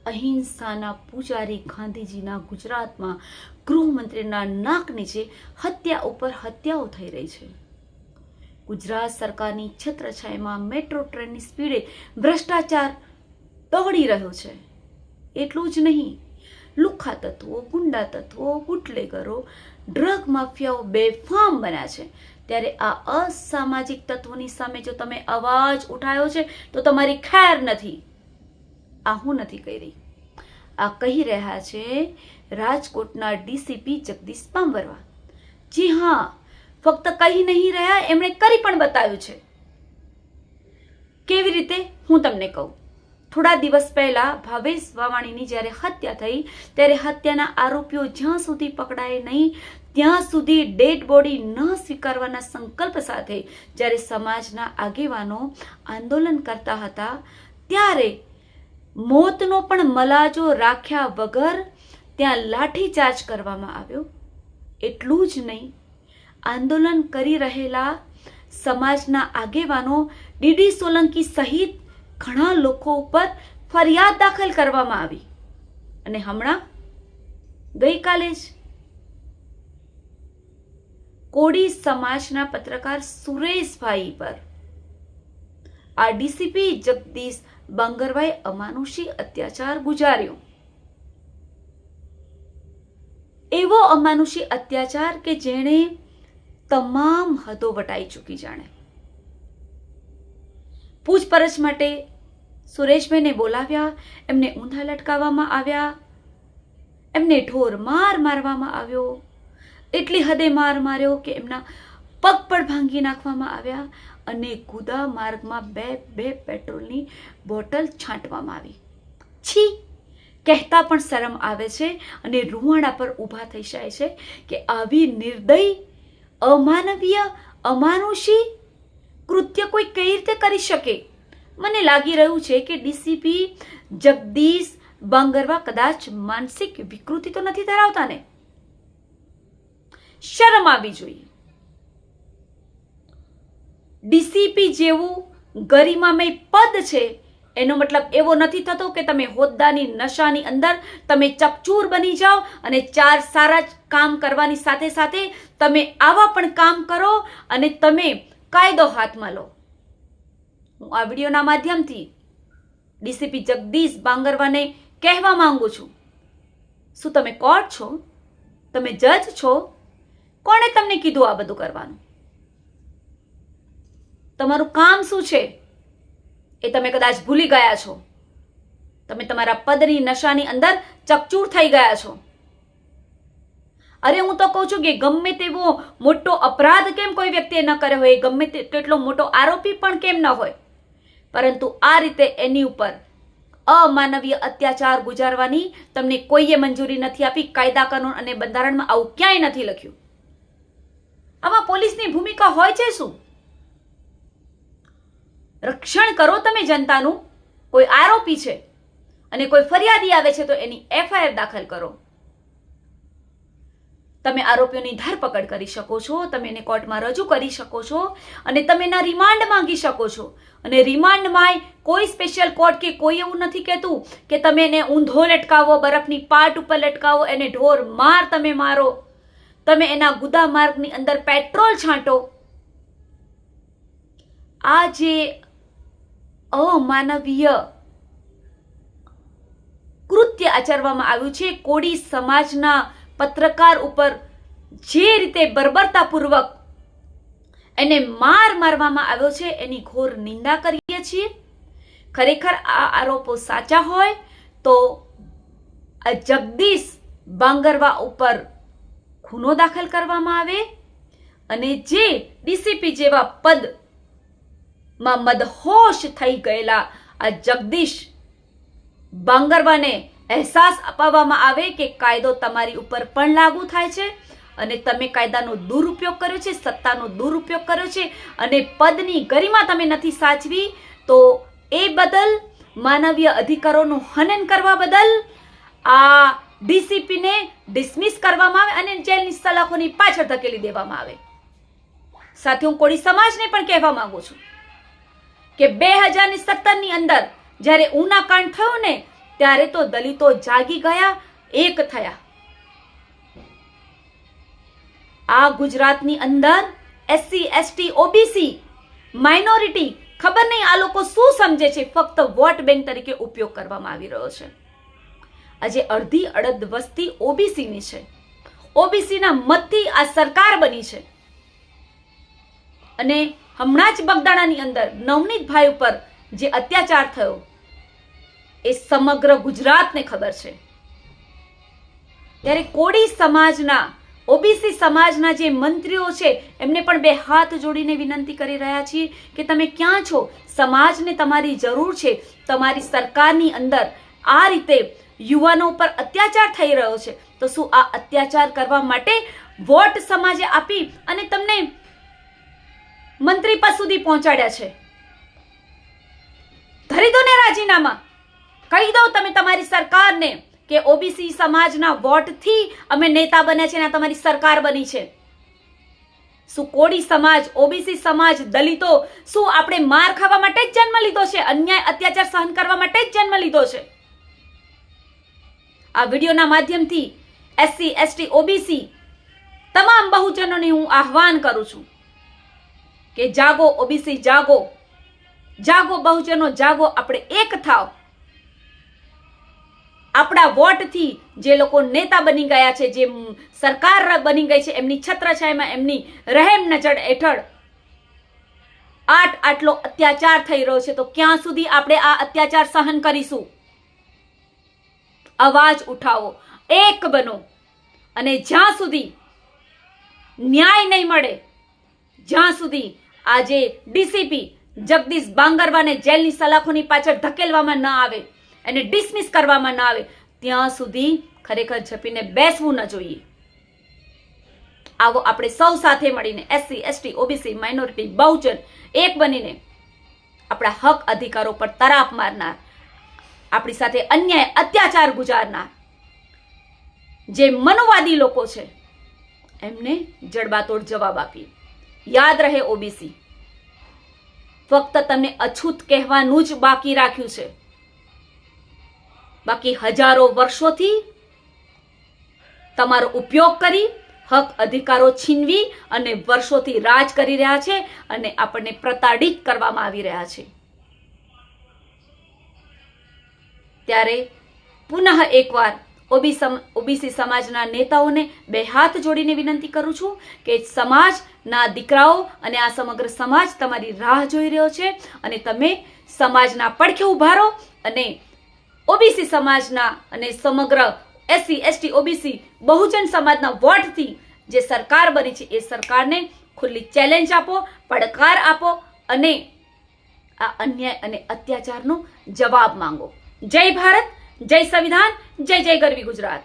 અહિંસાના પૂજારી ગાંધીજીના ગુજરાતમાં ગૃહમંત્રીના નાક નીચે હત્યા ઉપર હત્યાઓ થઈ રહી છે. ગુજરાત સરકારની છત્રછાયામાં મેટ્રો ટ્રેનની સ્પીડે ભ્રષ્ટાચાર દોડી રહ્યો છે. એટલું જ નહીં, લુખ્ખા તત્વો, ગુંડા તત્વો, બુટલેગરો, ડ્રગ માફિયાઓ બેફામ બન્યા છે. ત્યારે આ અસામાજિક તત્વોની સામે જો તમે અવાજ ઉઠાયો છે તો તમારી ખેર નથી. આ હું નથી કહી રહી, આ કહી રહ્યા છે રાજકોટના ડીસીપી જગદીશ બાંગરવા. જી હા, ફક્ત કહી નહીં રહ્યા, એમણે કરી પણ બતાવ્યું છે. કેવી રીતે હું તમને કહું. થોડા દિવસ પહેલા ભાવેશ વાવાણીની જ્યારે હત્યા થઈ ત્યારે હત્યાના આરોપીઓ જ્યાં સુધી પકડાય નહીં ત્યાં સુધી ડેડ બોડી ન સ્વીકારવાના સંકલ્પ સાથે જ્યારે સમાજના આગેવાનો આંદોલન કરતા હતા ત્યારે મોતનો પણ મલાજો રાખ્યા વગર ત્યાં લાઠીચાર્જ કરવામાં આવ્યો. એટલું જ નહીં, આંદોલન કરી રહેલા સમાજના આગેવાનો ડીડી સોલંકી સહિત ઘણા લોકો ઉપર ફરિયાદ દાખલ કરવામાં આવી. અને હમણાં ગઈકાલે જ કોડી સમાજના પત્રકાર સુરેશભાઈ પર આ ડીસીપી જગદીશ બાંગરવાએ અમાનુષી અત્યાચાર ગુજાર્યો. એવો અમાનુષી અત્યાચાર કે જેણે તમામ હદો વટાઈ ચૂકી જાણે. પૂછપરછ માટે સુરેશભાઈને બોલાવ્યા, એમને ઊંધા લટકાવવામાં આવ્યા, એમને ઢોર માર મારવામાં આવ્યો, એટલી હદે માર માર્યો કે એમના પગ પણ ભાંગી નાખવામાં આવ્યા અને ગુદા માર્ગમાં બે પેટ્રોલની બોટલ છાંટવામાં આવી. છી, કહેતા પણ શરમ આવે છે અને રૂવાડા પર ઊભા થઈ જાય છે કે આવી નિર્દય, અમાનવીય, અમાનુષી કૃત્ય કોઈ કઈ રીતે કરી શકે. મને લાગી રહ્યું છે કે ડીસીપી જગદીશ બાંગરવા કદાચ માનસિક વિકૃતિ તો નથી ધરાવતા ને. શરમ આવી જોઈએ. ડીસીપી જેવું ગરિમામય પદ છે એનો મતલબ એવો નથી થતો કે તમે હોદ્દાની નશાની અંદર તમે ચકચૂર બની જાઓ અને ચાર સારા કામ કરવાની સાથે સાથે તમે આવા પણ કામ કરો અને તમે કાયદો હાથમાં લો. હું આ વિડીયોના માધ્યમથી ડીસીપી જગદીશ બાંગરવાને કહેવા માંગુ છું, શું તમે કોર્ટ છો? તમે જજ છો? કોણે તમને કીધું આ બધું કરવાનું? તમારું કામ શું છે એ તમે કદાચ ભૂલી ગયા છો. તમે તમારા પદની નશાની અંદર ચકચૂર થઈ ગયા છો. અરે હું તો કહું છું કે ગમે તેવો મોટો અપરાધ કેમ કોઈ વ્યક્તિએ ન કર્યો હોય, ગમે તેટલો મોટો આરોપી પણ કેમ ન હોય, પરંતુ આ રીતે એની ઉપર અમાનવીય અત્યાચાર ગુજારવાની તમને કોઈએ મંજૂરી નથી આપી. કાયદા કાનૂન અને બંધારણમાં આવું ક્યાંય નથી લખ્યું. આમાં પોલીસની ભૂમિકા હોય છે શું? રક્ષણ કરો તમે જનતાનું. કોઈ આરોપી છે અને કોઈ ફરિયાદી આવે છે તો એની એફઆઈઆર દાખલ કરો. તમે આરોપીઓની ધરપકડ કરી શકો છો, તમે એને કોર્ટમાં રજૂ કરી શકો છો અને તમે એના રિમાન્ડ માંગી શકો છો. અને રિમાન્ડમાં કોઈ સ્પેશિયલ કોર્ટ કે કોઈ એવું નથી કહેતું કે તમે એને ઊંધો લટકાવો, બરફની પાટ ઉપર લટકાવો, એને ઢોર માર તમે મારો, તમે એના ગુદા માર્ગની અંદર પેટ્રોલ છાંટો. આ જે અમાનવીય કૃત્ય આચરવામાં આવ્યું છે કોડી સમાજના પત્રકાર ઉપર, જે રીતે બર્બરતાપૂર્વક એને માર મારવામાં આવ્યો છે એની ઘોર નિંદા કરીએ છીએ. ખરેખર આ આરોપો સાચા હોય તો આ જગદીશ બાંગરવા ઉપર ગુનો દાખલ કરવામાં આવે અને જે ડીસીપી જેવા પદમાં મદહોશ થઈ ગયેલા આ જગદીશ બાંગરવાને અહેસાસ અપાવવામાં આવે કે કાયદો તમારી ઉપર પણ લાગુ થાય છે અને તમે કાયદાનો દુરુપયોગ કર્યો છે, સત્તાનો દુરુપયોગ કર્યો છે અને પદની ગરિમા તમે નથી સાચવી, તો એ બદલ માનવીય અધિકારોનું હનન કરવા બદલ આ ડીસીપીને ડિસમિસ કરવામાં આવે અને જેલની સલાખોની પાછળ ધકેલી દેવામાં આવે. સાથે હું કોળી સમાજને પણ કહેવા માંગુ છું કે 2017ની અંદર જ્યારે ઉના કાંડ થયો ને ત્યારે તો દલિતો જાગી ગયા, એક થયા. આ ગુજરાતની અંદર SC, ST, OBC માઇનોરિટી, ખબર નહીં આ લોકો શું સમજે છે, ફક્ત વોટ બેંક તરીકે ઉપયોગ કરવામાં આવી રહ્યો છે. આજે અડધી અડધ વસ્તી ઓબીસીની છે. ઓબીસીના મતથી આ સરકાર બની છે. અને હમણાં જ બગદાણાની અંદર નવનીતભાઈ ઉપર જે અત્યાચાર થયો એ સમગ્ર ગુજરાતને ખબર છે. ત્યારે કોળી સમાજના, ઓબીસી સમાજના જે મંત્રીઓ છે એમને પણ બે હાથ જોડીને વિનંતી કરી રહ્યા છીએ કે તમે ક્યાં છો? સમાજને તમારી જરૂર છે. તમારી સરકારની અંદર આ રીતે યુવાનો ઉપર અત્યાચાર થઈ રહ્યો છે, તો શું આ અત્યાચાર કરવા માટે વોટ સમાજે આપી અને તમને મંત્રી પદ સુધી પહોંચાડ્યા છે? ધરી દો ને રાજીનામા. કહી દો તમે તમારી સરકારને કે ઓબીસી સમાજના વોટથી અમે નેતા બન્યા છે અને તમારી સરકાર બની છે. શું કોળી સમાજ, ઓબીસી સમાજ, દલિતો શું આપણે માર ખાવા માટે જ જન્મ લીધો છે? અન્યાય, અત્યાચાર સહન કરવા માટે જ જન્મ લીધો છે? આ વિડીયોના માધ્યમથી SC, ST, OBC તમામ બહુજનોને હું આહ્વાન કરું છું કે જાગો ઓબીસી, જાગો, જાગો બહુજનો, જાગો. આપણે એક થાવ. આપણા વોટથી જે લોકો નેતા બની ગયા છે, જે સરકાર બની ગઈ છે, એમની છત્રછાયામાં, એમની રહેમ નજર હેઠળ આટલો અત્યાચાર થઈ રહ્યો છે, તો ક્યાં સુધી આપણે આ અત્યાચાર સહન કરીશું? અવાજ ઉઠાવો, એક બનો. અને જ્યાં સુધી ન્યાય નહીં મળે, જ્યાં સુધી આજે ડીસીપી જગદીશ બાંગરવાને જેલની સલાખોની પાછળ ધકેલવામાં ન આવે, એને ડિસમિસ કરવામાં ન આવે, ત્યાં સુધી ખરેખર ઝપીને બેસવું ન જોઈએ. આવો આપણે સૌ સાથે મળીને SC, ST, OBC minority Bahujan એક બનીને આપણા હક અધિકારો પર તરાપ મારનાર, આપણી સાથે અન્યાય અત્યાચાર ગુજારનાર જે મનુવાદી લોકો છે એમને જડબાતોડ જવાબ આપીએ. યાદ રહે ઓબીસી, ફક્ત તમને અછૂત કહેવાનું જ બાકી રાખ્યું છે. બાકી હજારો વર્ષોથી તમારો ઉપયોગ કરી હક અધિકારો છીનવી અને વર્ષોથી રાજ કરી રહ્યા છે અને આપણને પ્રતાડિત કરવામાં આવી રહ્યા છે. ત્યારે પુનઃ એકવાર ઓબીસી સમાજના નેતાઓને બે હાથ જોડીને વિનંતી કરું છું કે સમાજના દીકરાઓ અને આ સમગ્ર સમાજ તમારી રાહ જોઈ રહ્યો છે અને તમે સમાજના પડખે ઉભા રહો અને ઓબીસી સમાજના અને સમગ્ર SC, ST, OBC બહુજન સમાજના વોટથી જે સરકાર બની છે એ સરકારને ખુલ્લી ચેલેન્જ આપો, પડકાર આપો અને આ અન્યાય અને અત્યાચારનો જવાબ માંગો. જય ભારત, જય સંવિધાન, જય જય ગરવી ગુજરાત.